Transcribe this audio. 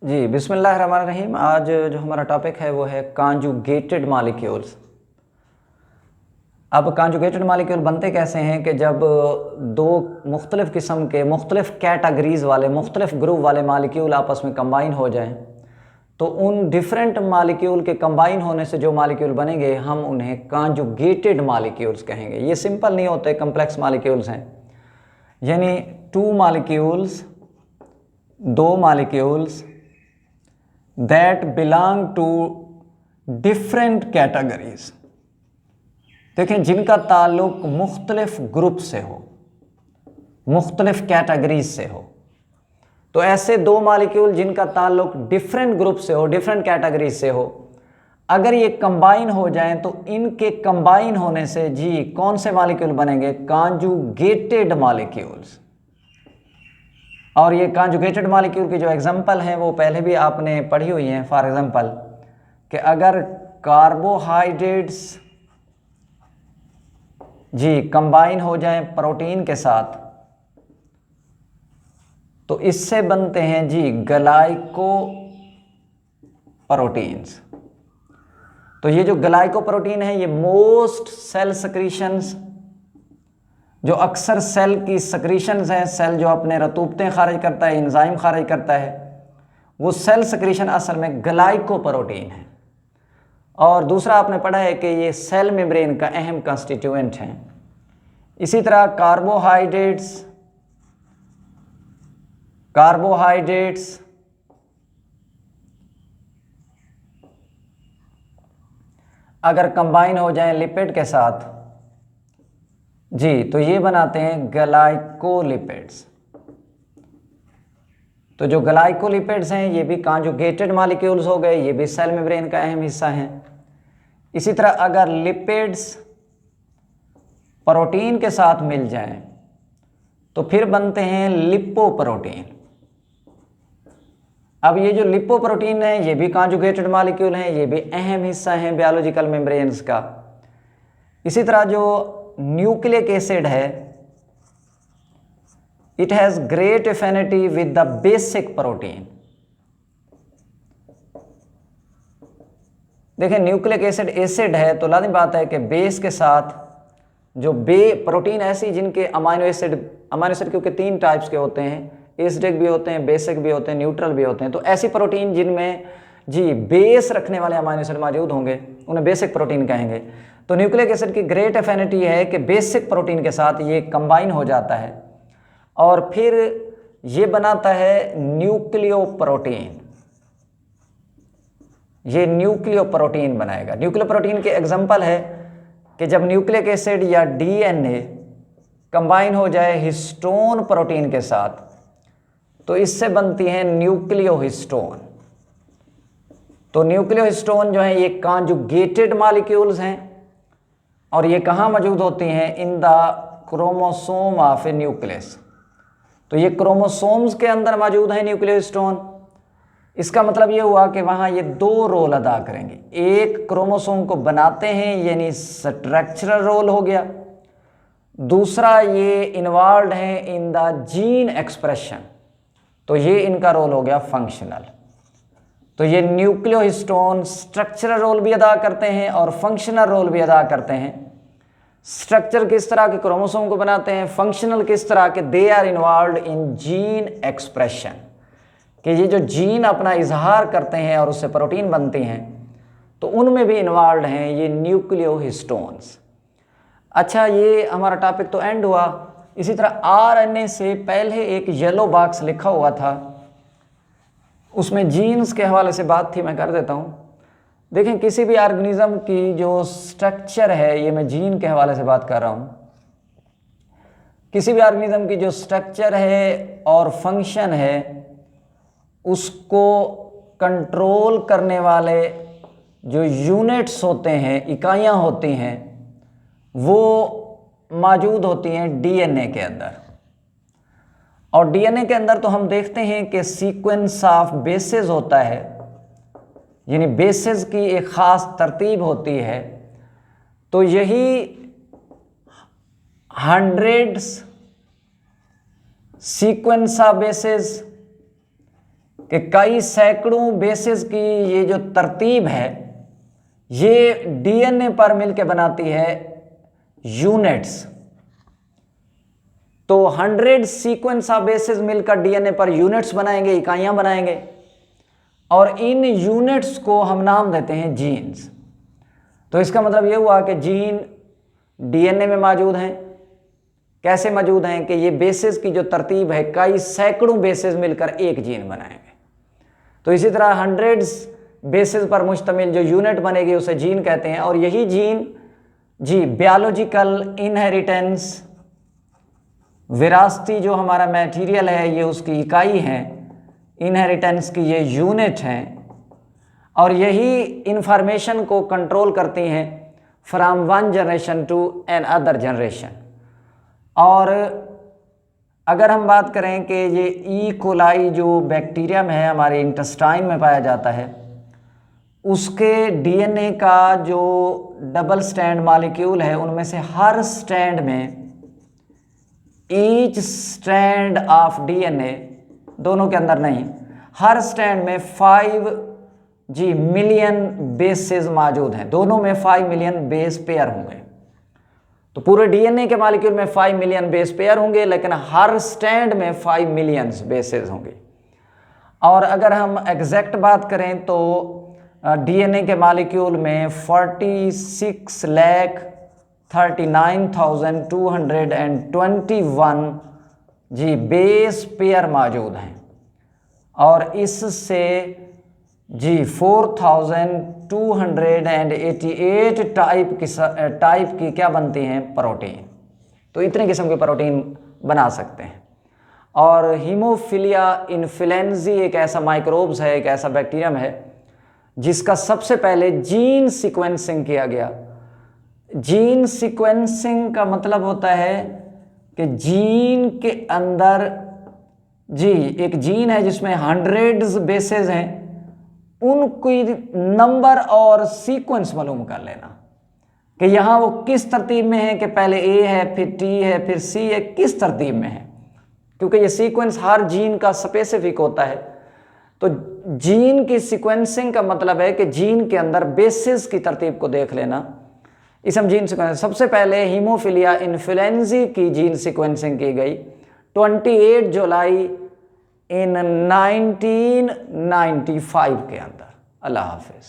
जी बिस्मिल्लाहिर्रहमानिर्रहीम। आज जो हमारा टॉपिक है वो है कॉन्जुगेटेड मॉलिक्यूल्स। अब कॉन्जुगेटेड मॉलिक्यूल बनते कैसे हैं कि जब दो मुख्तलिफ़ किस्म के मुख्तलिफ़ कैटेगरीज़ वाले मुख्तलिफ़ ग्रुप वाले मॉलिक्यूल आपस में कंबाइन हो जाएं, तो उन डिफरेंट मॉलिक्यूल के कंबाइन होने से जो मॉलिक्यूल बनेंगे हम उन्हें कॉन्जुगेटेड मॉलिक्यूल्स कहेंगे। ये सिंपल नहीं होते, कम्प्लेक्स मॉलिक्यूल्स हैं। यानी दो molecules that belong to different categories। देखें, जिनका ताल्लुक मुख्तलिफ ग्रुप से हो, मुख्तलिफ कैटेगरीज से हो। तो ऐसे दो मॉलिक्यूल जिनका ताल्लुक डिफरेंट ग्रुप से हो, डिफरेंट कैटेगरीज से हो, अगर ये कंबाइन हो जाएं तो इनके कंबाइन होने से जी कौन से मॉलिक्यूल बनेंगे? Conjugated molecules. और ये कॉन्जुगेटेड मॉलिक्यूल की जो एग्जांपल हैं वो पहले भी आपने पढ़ी हुई हैं। फॉर एग्जांपल कि अगर कार्बोहाइड्रेट्स जी कंबाइन हो जाएं प्रोटीन के साथ तो इससे बनते हैं जी ग्लाइकोप्रोटीन्स। तो ये जो ग्लाइकोप्रोटीन है ये मोस्ट सेल सक्रीशंस, जो अक्सर सेल की सक्रीशंस हैं, सेल जो अपने रतूबतें खारिज करता है, एंजाइम खारिज करता है, वो सेल सक्रीशन असल में ग्लाइकोप्रोटीन है। और दूसरा आपने पढ़ा है कि ये सेल मेम्ब्रेन का अहम कंस्टिट्यूएंट है। इसी तरह कार्बोहाइड्रेट्स अगर कंबाइन हो जाएं लिपिड के साथ जी तो ये बनाते हैं ग्लाइकोलिपिड्स। तो जो ग्लाइकोलिपिड्स हैं ये भी कॉन्जुगेटेड मॉलिक्यूल्स हो गए, ये भी सेल मेम्ब्रेन का अहम हिस्सा हैं। इसी तरह अगर लिपिड्स प्रोटीन के साथ मिल जाएं तो फिर बनते हैं लिपोप्रोटीन। अब ये जो लिपोप्रोटीन है ये भी कॉन्जुगेटेड मॉलिक्यूल हैं, ये भी अहम हिस्सा हैं बायोलॉजिकल मेम्ब्रेन्स का। इसी तरह जो न्यूक्लिक एसिड है, it has great affinity with the basic protein. देखें, न्यूक्लिक एसिड है तो लाज़िम बात है कि बेस के साथ जो प्रोटीन ऐसी जिनके अमाइनो एसिड क्योंकि 3 टाइप्स के होते हैं, एसिडिक भी होते हैं, बेसिक भी होते हैं, न्यूट्रल भी होते हैं। तो ऐसी प्रोटीन जिनमें जी बेस रखने वाले अमाइनो एसिड मौजूद होंगे उन्हें बेसिक प्रोटीन कहेंगे। तो न्यूक्लिक एसिड की ग्रेट एफिनिटी है कि बेसिक प्रोटीन के साथ ये कंबाइन हो जाता है और फिर ये बनाता है न्यूक्लियोप्रोटीन। ये न्यूक्लियोप्रोटीन बनाएगा। न्यूक्लियोप्रोटीन के एग्जांपल है कि जब न्यूक्लिक एसिड या डीएनए कंबाइन हो जाए हिस्टोन प्रोटीन के साथ तो इससे बनती हैं न्यूक्लियोहिस्टोन। तो न्यूक्लियोहिस्टोन जो है ये कॉन्जुगेटेड मॉलिक्यूल्स हैं और ये कहाँ मौजूद होती हैं? In the chromosome of A nucleus. तो ये क्रोमोसोम्स के अंदर मौजूद है न्यूक्लियोहिस्टोन। इसका मतलब ये हुआ कि वहाँ ये 2 रोल अदा करेंगे। एक क्रोमोसोम को बनाते हैं यानी स्ट्रक्चरल रोल हो गया, दूसरा ये इन्वॉल्व है इन द जीन एक्सप्रेशन, तो ये इनका रोल हो गया फंक्शनल। तो ये न्यूक्लियोहिस्टोन स्ट्रक्चरल रोल भी अदा करते हैं और फंक्शनल रोल भी अदा करते हैं। स्ट्रक्चर किस तरह के क्रोमोसोम को बनाते हैं, फंक्शनल किस तरह के, they are involve in gene expression, कि ये जो जीन अपना इजहार करते हैं और उससे प्रोटीन बनती हैं तो उनमें भी इन्वॉल्व हैं ये न्यूक्लियोहिस्टोन्स। अच्छा, ये हमारा टॉपिक तो एंड हुआ। इसी तरह आरएनए से पहले एक येलो बॉक्स लिखा हुआ था, उसमें जीन्स के हवाले से बात थी, मैं कर देता हूँ। देखें, किसी भी ऑर्गेनिज्म की जो स्ट्रक्चर है, ये मैं जीन के हवाले से बात कर रहा हूँ, किसी भी ऑर्गेनिज्म की जो स्ट्रक्चर है और फंक्शन है उसको कंट्रोल करने वाले जो यूनिट्स होते हैं, इकाइयाँ होती हैं, वो मौजूद होती हैं डीएनए के अंदर। और डीएनए के अंदर तो हम देखते हैं कि सीक्वेंस ऑफ बेसेस होता है, यानी बेसेस की एक ख़ास तरतीब होती है। तो यही हंड्रेड्स सीक्वेंस ऑफ बेसेस कि कई सैकड़ों बेसेस की ये जो तरतीब है ये डीएनए पर मिलकर बनाती है यूनिट्स। तो 100 सीक्वेंस ऑफ बेसेस मिलकर डीएनए पर यूनिट्स बनाएंगे, इकाइयां बनाएंगे, और इन यूनिट्स को हम नाम देते हैं जीन्स। तो इसका मतलब ये हुआ कि जीन डीएनए में मौजूद हैं। कैसे मौजूद हैं कि ये बेसेस की जो तरतीब है कई सैकड़ों बेसेस मिलकर एक जीन बनाएंगे। तो इसी तरह 100 बेसेस पर मुश्तमिल जो यूनिट बनेगी उसे जीन कहते हैं। और यही जीन जी बायोलॉजिकल इनहेरिटेंस, विरासती जो हमारा मटेरियल है ये उसकी इकाई है, इनहेरिटेंस की ये यूनिट हैं, और यही इंफॉर्मेशन को कंट्रोल करती हैं from one generation to an other generation. और अगर हम बात करें कि ये ई कोलाई जो बैक्टीरियम है हमारे इंटेस्टाइन में पाया जाता है, उसके डीएनए का जो डबल स्ट्रैंड मॉलिक्यूल है उनमें से हर स्ट्रैंड में, ईच स्ट्रैंड ऑफ डीएनए, दोनों के अंदर नहीं, हर स्ट्रैंड में 5 मिलियन बेसेस मौजूद हैं। दोनों में 5 मिलियन बेस पेयर होंगे। तो पूरे डीएनए के मॉलिक्यूल में 5 मिलियन बेस पेयर होंगे, लेकिन हर स्ट्रैंड में 5 मिलियन बेसेस होंगे। और अगर हम एग्जैक्ट बात करें तो डीएनए के मॉलिक्यूल में 46,39,221 बेस पेयर मौजूद हैं। और इससे 4,288 टाइप की क्या बनती हैं, प्रोटीन। तो इतने किस्म के प्रोटीन बना सकते हैं। और हीमोफिलिया इन्फ्लुएंजी एक ऐसा माइक्रोब्स है, एक ऐसा बैक्टीरियम है जिसका सबसे पहले जीन सीक्वेंसिंग किया गया। जीन सीक्वेंसिंग का मतलब होता है कि जीन के अंदर एक जीन है जिसमें 100 बेसेस हैं, उनकी नंबर और सीक्वेंस मालूम कर लेना कि यहाँ वो किस तरतीब में है, कि पहले ए है, फिर टी है, फिर सी है, किस तरतीब में है, क्योंकि ये सीक्वेंस हर जीन का स्पेसिफिक होता है। तो जीन की सीक्वेंसिंग का मतलब है कि जीन के अंदर बेसिस की तरतीब को देख लेना, इसे हम जीन सीक्वेंस। सबसे पहले हीमोफिलिया इन्फ्लुएंजी की जीन सीक्वेंसिंग की गई 28 जुलाई इन 1995 के अंदर। अल्लाह हाफिज।